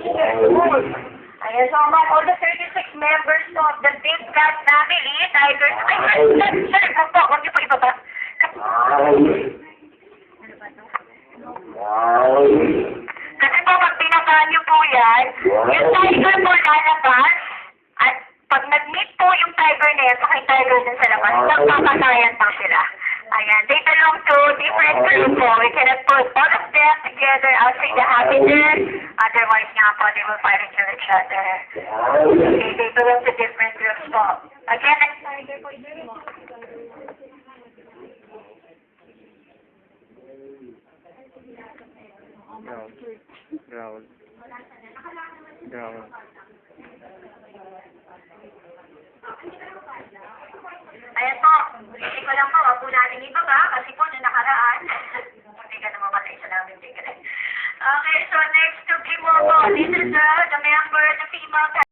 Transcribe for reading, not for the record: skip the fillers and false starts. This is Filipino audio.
Ayan, so among all the 36 members of the Big Cat family, tigers, ay, po, huwag niyo pa ibaba. Kasi po, pag binabaan niyo po yan, yung tiger po lalabas, at pag nag-meet po yung tiger na yan, saka yung tiger dun sa labas, nagpapatayan pa sila. Ayan, they belong to different group po. We cannot put all of them together outside the habitat. Otherwise nga po, they will fight into each other. Okay, they belong to different groups po. Again, next tiger po. Growl. Ayan po, hindi ko lang po, wag po natin ibaba kasi po nung nakaraan, hindi ka na mamatay sa namin tigre. Okay, so next to Kimomo, this is the member, the female